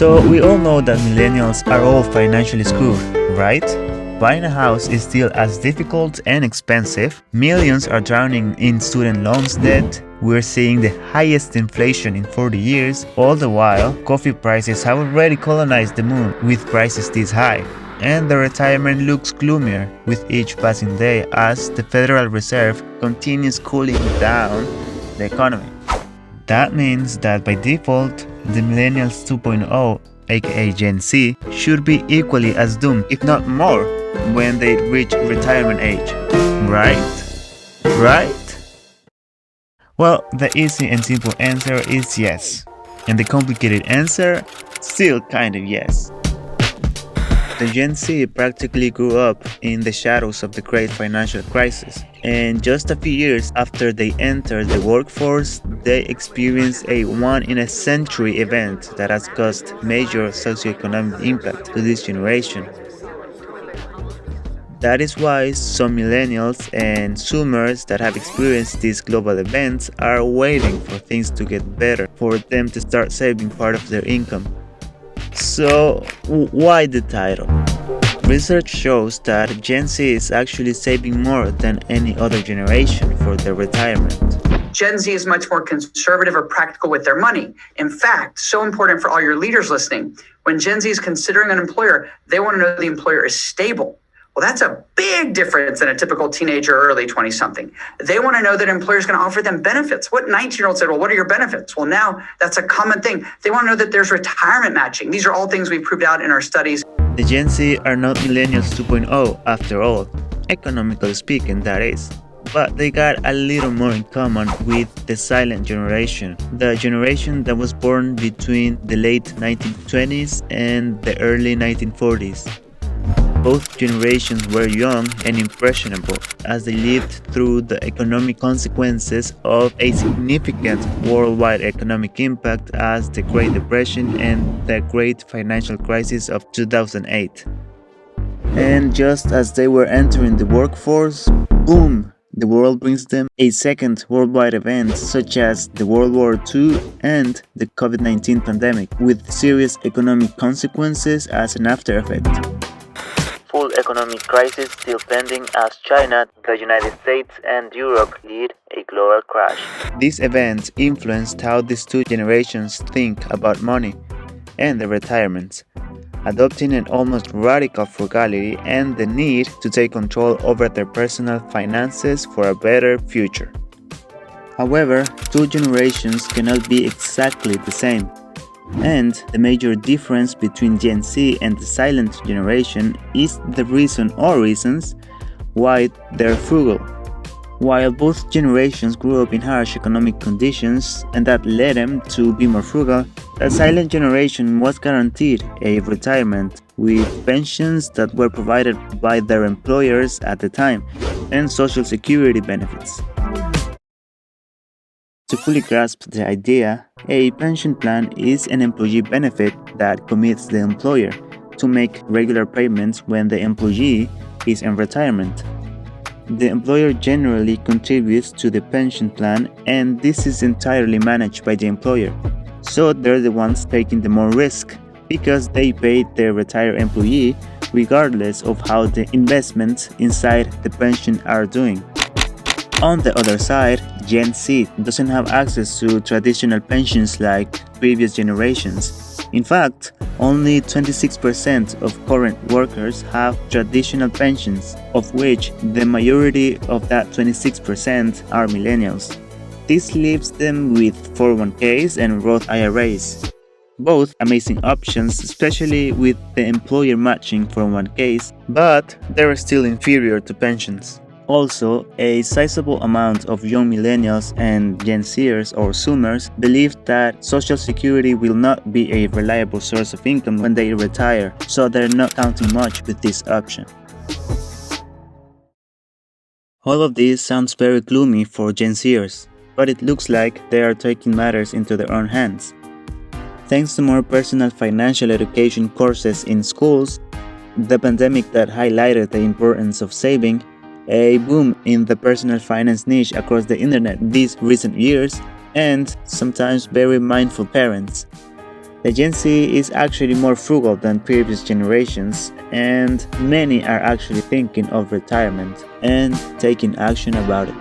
So we all know that millennials are all financially screwed, right? Buying a house is still as difficult and expensive. Millions are drowning in student loans debt. We're seeing the highest inflation in 40 years. All the while, coffee prices have already colonized the moon with prices this high. And the retirement looks gloomier with each passing day as the Federal Reserve continues cooling down the economy. That means that by default, the Millennials 2.0, aka Gen Z, should be equally as doomed, if not more, when they reach retirement age. Right? Right? Well, the easy and simple answer is yes. And the complicated answer, still kind of yes. The Gen Z practically grew up in the shadows of the great financial crisis, and just a few years after they entered the workforce, they experienced a one-in-a-century event that has caused major socioeconomic impact to this generation. That is why some millennials and zoomers that have experienced these global events are waiting for things to get better, for them to start saving part of their income. So, why the title? Research shows that Gen Z is actually saving more than any other generation for their retirement. Gen Z is much more conservative or practical with their money. In fact, so important for all your leaders listening, when Gen Z is considering an employer, they want to know the employer is stable. Well, that's a big difference than a typical teenager or early 20-something. They want to know that an employer is going to offer them benefits. What 19-year-old said, well, what are your benefits? Well, now that's a common thing. They want to know that there's retirement matching. These are all things we proved out in our studies. The Gen Z are not Millennials 2.0 after all, economically speaking, that is. But they got a little more in common with the silent generation, the generation that was born between the late 1920s and the early 1940s. Both generations were young and impressionable as they lived through the economic consequences of a significant worldwide economic impact as the Great Depression and the Great Financial Crisis of 2008. And just as they were entering the workforce, boom! The world brings them a second worldwide event such as the World War II and the COVID-19 pandemic, with serious economic consequences as an after effect. Full economic crisis still pending as China, the United States, and Europe lead a global crash. These events influenced how these two generations think about money and their retirement, adopting an almost radical frugality and the need to take control over their personal finances for a better future. However, two generations cannot be exactly the same. And the major difference between Gen Z and the silent generation is the reason or reasons why they're frugal. While both generations grew up in harsh economic conditions and that led them to be more frugal, the silent generation was guaranteed a retirement with pensions that were provided by their employers at the time and social security benefits. To fully grasp the idea, a pension plan is an employee benefit that commits the employer to make regular payments when the employee is in retirement. The employer generally contributes to the pension plan, and this is entirely managed by the employer. So they're the ones taking the more risk because they paid their retired employee regardless of how the investments inside the pension are doing. On the other side, Gen Z doesn't have access to traditional pensions like previous generations. In fact, only 26% of current workers have traditional pensions, of which the majority of that 26% are millennials. This leaves them with 401ks and Roth IRAs. Both amazing options, especially with the employer matching 401ks, but they're still inferior to pensions. Also, a sizable amount of young millennials and Gen Zers or Zoomers believe that Social Security will not be a reliable source of income when they retire, so they're not counting much with this option. All of this sounds very gloomy for Gen Zers, but it looks like they are taking matters into their own hands. Thanks to more personal financial education courses in schools, the pandemic that highlighted the importance of saving, a boom in the personal finance niche across the internet these recent years, and sometimes very mindful parents. The Gen Z is actually more frugal than previous generations, and many are actually thinking of retirement and taking action about it.